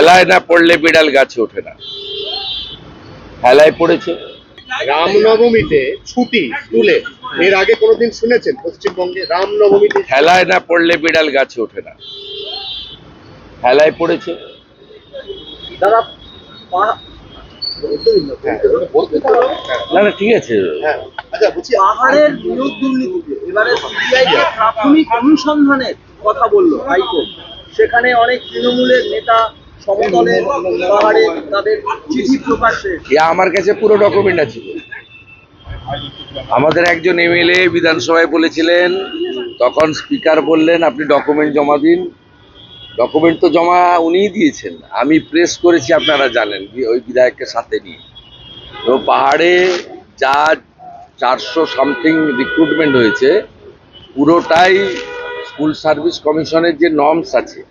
হেলায় না পড়লে বিড়াল গাছে ওঠে না, হেলায় পড়েছে। রামনবমীতে ছুটি স্কুলে এর আগে কোনোদিন শুনেছেন পশ্চিমবঙ্গে? রামনবমীতে হেলায় না পড়লে বিড়াল গাছে ওঠে না, হেলায় পড়েছে। দাদা না না ঠিক আছে। আচ্ছা বলছি, পাহাড়ের নিয়োগ দুর্নীতিতে এবারে সিবিআই কে প্রাথমিক অনুসন্ধানের কথা বললো হাইকোর্ট। সেখানে অনেক তৃণমূলের নেতা সমতলের পাহাড়ে তাদের চিঠি প্রকাশ্যে। আমার কাছে পুরো ডকুমেন্ট আছে। আমাদের একজন এমএলএ বিধানসভায় বলেছিলেন, তখন স্পিকার বললেন আপনি ডকুমেন্ট জমা দিন। ডকুমেন্ট তো জমা উনিই দিয়েছেন, আমি প্রেস করেছি, আপনারা জানেন, ওই বিধায়ককে সাথে নিয়ে। তো পাহাড়ে যা 400 সামথিং রিক্রুটমেন্ট হয়েছে, পুরোটাই স্কুল সার্ভিস কমিশনের যে নর্মস আছে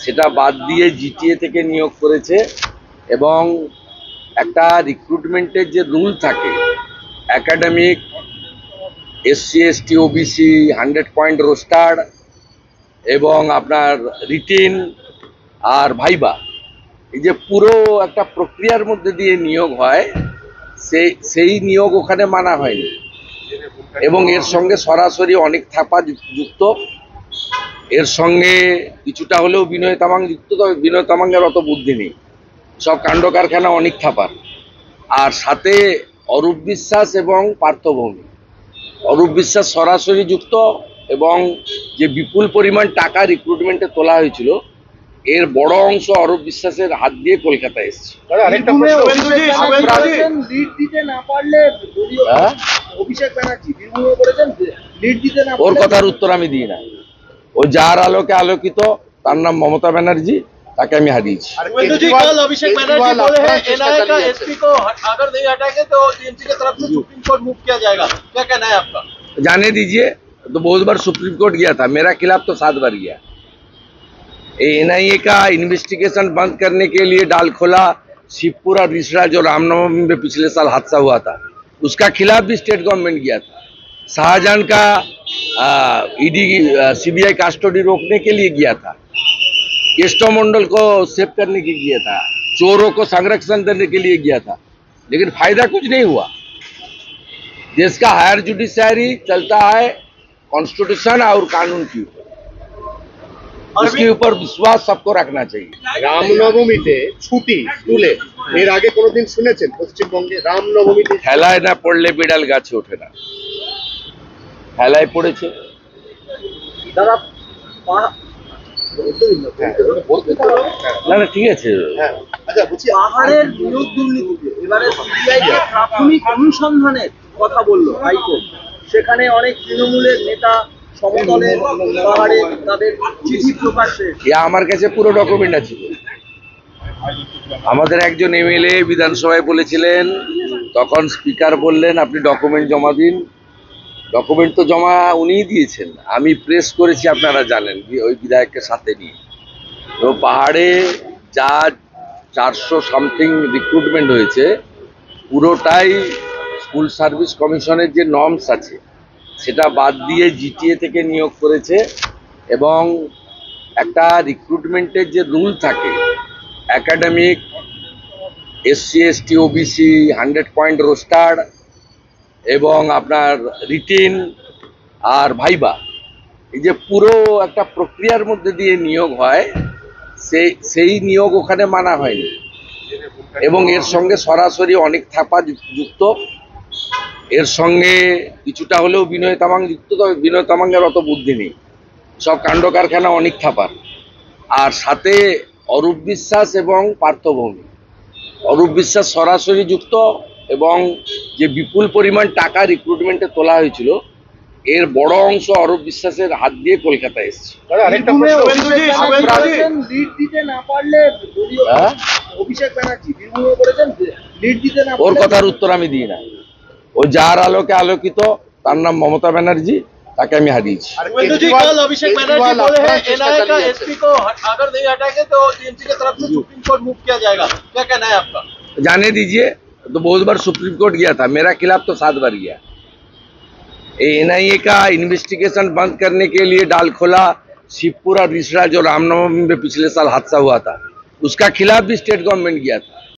সেটা বাদ দিয়ে জিটিএ থেকে নিয়োগ করেছে। এবং একটা রিক্রুটমেন্টের যে রুল থাকে, academic, SC ST OBC 100 point roaster এবং আপনার রিটিন আর ভাইবা, এই যে পুরো একটা প্রক্রিয়ার মধ্যে দিয়ে নিয়োগ হয়, সেই নিয়োগ ওখানে মানা হয়নি। এবং এর সঙ্গে সরাসরি অনেক থাপা যুক্ত, এর সঙ্গে কিছুটা হলেও বিনয় তামাং যুক্ত। তবে বিনয় তামাংয়ের অত বুদ্ধি নেই, সব কাণ্ড কারখানা অনেক থাপার। আর সাথে অরূপ বিশ্বাস এবং পার্থভৌমিক। অরূপ বিশ্বাস সরাসরি যুক্ত, এবং যে বিপুল পরিমাণ টাকা রিক্রুটমেন্টে তোলা হয়েছিল, এর বড় অংশ অরূপ বিশ্বাসের হাত দিয়ে কলকাতায় এসেছে। লিড দিতে না পারলে অভিষেক ব্যানার্জি বীরভূমে বলেছেন লিড দিতে না। ওর কথার উত্তর আমি দিই না। ও যার আলোকে আলোকিত, তার নাম মমতা ব্যানার্জি, তাকে আমি হারিয়েছি। अभिषेक बनर्जी बोले हैं एनआईए का एसपी को अगर नहीं हटाएंगे तो टीएमसी की तरफ से सुप्रीम कोर्ट मूव किया जाएगा, क्या कहना है आपका? जाने दीजिए, तो बहुत बार सुप्रीम कोर्ट गया था, मेरा खिलाफ तो 7 बार गया। एनआईए का इन्वेस्टिगेशन बंद करने के लिए डाल खोला शिवपुर और रिसरा, जो रामनवमी में पिछले साल हादसा हुआ था, उसका खिलाफ भी स्टेट गवर्नमेंट गया था। शाहजहां का ईडी सीबीआई कस्टडी रोकने के लिए गया था, केस्टो मंडल को सेव करने के लिए गया था, चोरों को संरक्षण देने के लिए गया था, लेकिन फायदा कुछ नहीं हुआ। देश का हायर जुडिशरी चलता है कॉन्स्टिट्यूशन और कानून के ऊपर, उसके ऊपर विश्वास सबको रखना चाहिए। রামনবমীতে ছুটি স্কুলে এর আগে কোনোদিন শুনেছেন পশ্চিমবঙ্গে? রামনবমীতে হেলায় না পড়লে বিড়াল গাছে ওঠে না, হেলায় পড়েছে। দাদা না না ঠিক আছে। আচ্ছা বলছি, পাহাড়ের নিয়োগ দুর্নীতিতে এবারে সিবিআই কে প্রাথমিক অনুসন্ধানের কথা বললো হাইকোর্ট। সেখানে অনেক তৃণমূলের নেতা সমতলের পাহাড়ে তাদের চিঠি প্রকাশ্যে। আমার কাছে পুরো ডকুমেন্ট আছে। আমাদের একজন এমএলএ বিধানসভায় বলেছিলেন, তখন স্পিকার বললেন আপনি ডকুমেন্ট জমা দিন। ডকুমেন্ট তো জমা উনিই দিয়েছেন, আমি প্রেস করেছি, আপনারা জানেন, ওই বিধায়ককে সাথে নিয়ে। তো পাহাড়ে যা 400 সামথিং রিক্রুটমেন্ট হয়েছে, পুরোটাই স্কুল সার্ভিস কমিশনের যে নর্মস আছে সেটা বাদ দিয়ে জিটিএ থেকে নিয়োগ করেছে। এবং একটা রিক্রুটমেন্টের যে রুল থাকে, academic, SC ST OBC 100 point roaster এবং আপনার রিটিন আর ভাইবা, এই যে পুরো একটা প্রক্রিয়ার মধ্যে দিয়ে নিয়োগ হয়, সেই নিয়োগ ওখানে মানা হয়নি। এবং এর সঙ্গে সরাসরি অনেক থাপা যুক্ত, এর সঙ্গে কিছুটা হলেও বিনয় তামাং যুক্ত। তবে বিনয় তামাংয়ের অত বুদ্ধি নেই, সব কাণ্ড কারখানা অনেক থাপার। আর সাথে অরূপ বিশ্বাস এবং পার্থভৌমিক। অরূপ বিশ্বাস সরাসরি যুক্ত, এবং যে বিপুল পরিমাণ টাকা রিক্রুটমেন্টে তোলা হয়েছিল, এর বড় অংশ অরূপ বিশ্বাসের হাত দিয়ে কলকাতায় এসেছে। লিড দিতে না পারলে অভিষেক ব্যানার্জি বীরভূমে বলেছেন লিড দিতে না। ওর কথার উত্তর আমি দিই না। ও যার আলোকে আলোকিত, তার নাম মমতা ব্যানার্জি, তাকে আমি হারিয়েছি। अभिषेक बनर्जी बोले हैं एनआईए का एसपी को अगर नहीं हटाएंगे तो टीएमसी की तरफ से सुप्रीम कोर्ट मूव किया जाएगा, क्या कहना है आपका? जाने दीजिए, तो बहुत बार सुप्रीम कोर्ट गया था, मेरा खिलाफ तो 7 बार गया। एनआईए का इन्वेस्टिगेशन बंद करने के लिए डाल खोला शिवपुर और रिसरा, जो रामनवमी में पिछले साल हादसा हुआ था, उसका खिलाफ भी स्टेट गवर्नमेंट गया था।